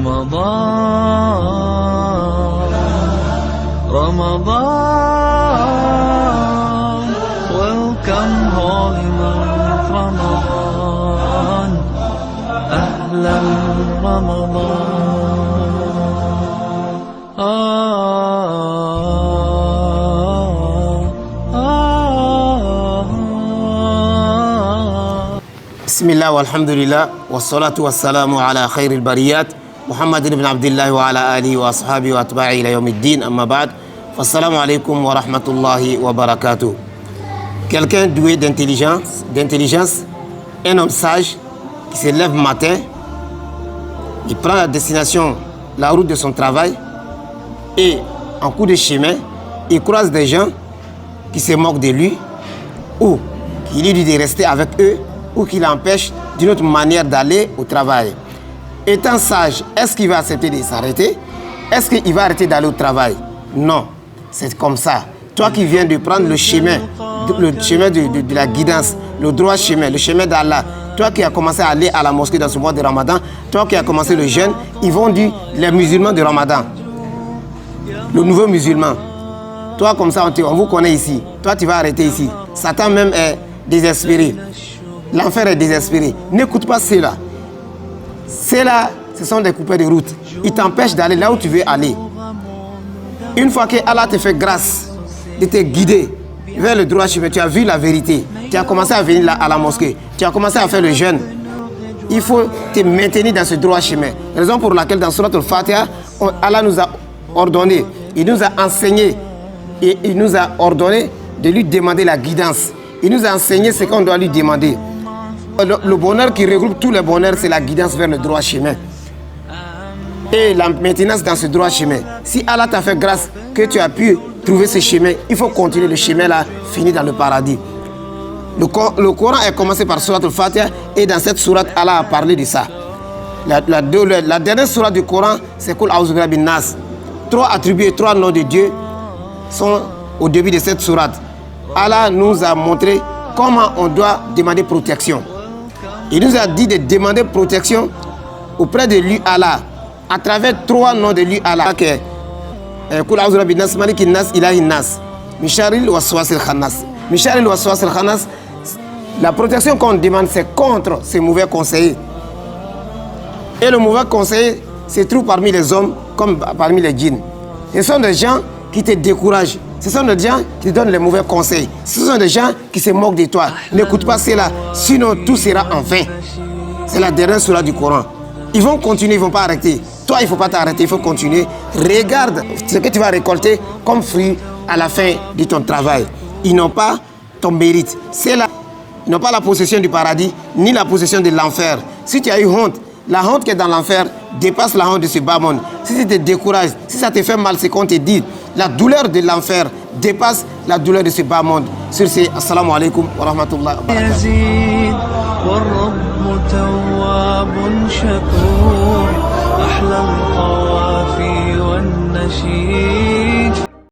رمضان رمضان welcome holy month رمضان أهلا رمضان بسم الله والحمد لله والصلاة والسلام على خير البريات محمد بن عبد الله وعلى آله وأصحابه وأتباعه إلى يوم الدين أما بعد فالسلام عليكم ورحمة الله وبركاته. Quelqu'un doué d'intelligence, un homme sage qui se lève matin, il prend la destination, la route de son travail et en cours de chemin, il croise des gens qui se moquent de lui ou qui lui dit de rester avec eux ou qui l'empêche d'une autre manière d'aller au travail. Étant sage, est-ce qu'il va accepter de s'arrêter? Est-ce qu'il va arrêter d'aller au travail? Non, c'est comme ça. Toi qui viens de prendre le chemin de la guidance, le droit chemin, le chemin d'Allah, toi qui as commencé à aller à la mosquée dans ce mois de Ramadan, toi qui as commencé le jeûne, ils vont dire les musulmans de Ramadan, le nouveau musulman. Toi comme ça, on vous connaît ici. Toi tu vas arrêter ici. Satan même est désespéré. L'enfer est désespéré. N'écoute pas cela. Ceux-là, ce sont des coupeurs de route. Ils t'empêchent d'aller là où tu veux aller. Une fois que Allah te fait grâce de te guider vers le droit chemin, tu as vu la vérité. Tu as commencé à venir là à la mosquée. Tu as commencé à faire le jeûne. Il faut te maintenir dans ce droit chemin. Raison pour laquelle dans Surat al-Fatiha, Allah nous a ordonné, il nous a enseigné et il nous a ordonné de lui demander la guidance. Il nous a enseigné ce qu'on doit lui demander. Le bonheur qui regroupe tous les bonheurs, c'est la guidance vers le droit chemin. Et la maintenance dans ce droit chemin. Si Allah t'a fait grâce que tu as pu trouver ce chemin, il faut continuer le chemin là, finir dans le paradis. Le Coran est commencé par Surat al-Fatiha et dans cette sourate, Allah a parlé de ça. La dernière sourate du Coran, c'est Qul a'udhu bi rabbin nas. 3 attributs et 3 noms de Dieu sont au début de cette sourate. Allah nous a montré comment on doit demander protection. Il nous a dit de demander protection auprès de lui Allah à travers 3 noms de lui Allah. Qul a'udhu bi rabbin nas, malikin nas, ilahin nas, min sharril waswasil khannas. Min sharril waswasil khannas. La protection qu'on demande, c'est contre ces mauvais conseillers. Et le mauvais conseiller se trouve parmi les hommes comme parmi les djinns. Ce sont des gens qui te découragent. Ce sont des gens qui te donnent les mauvais conseils. Ce sont des gens qui se moquent de toi. N'écoute pas cela, sinon tout sera en vain. C'est la dernière sourate du Coran. Ils vont continuer, ils ne vont pas arrêter. Toi, il ne faut pas t'arrêter, il faut continuer. Regarde ce que tu vas récolter comme fruit à la fin de ton travail. Ils n'ont pas ton mérite. C'est là. Ils n'ont pas la possession du paradis, ni la possession de l'enfer. Si tu as eu honte, la honte qui est dans l'enfer dépasse la honte de ce bas monde. Si ça te décourage, si ça te fait mal, c'est qu'on te dit. La douleur de l'enfer dépasse la douleur de ce bas monde. Sur ce, assalamu alaikum wa rahmatullahi wa barakatuh.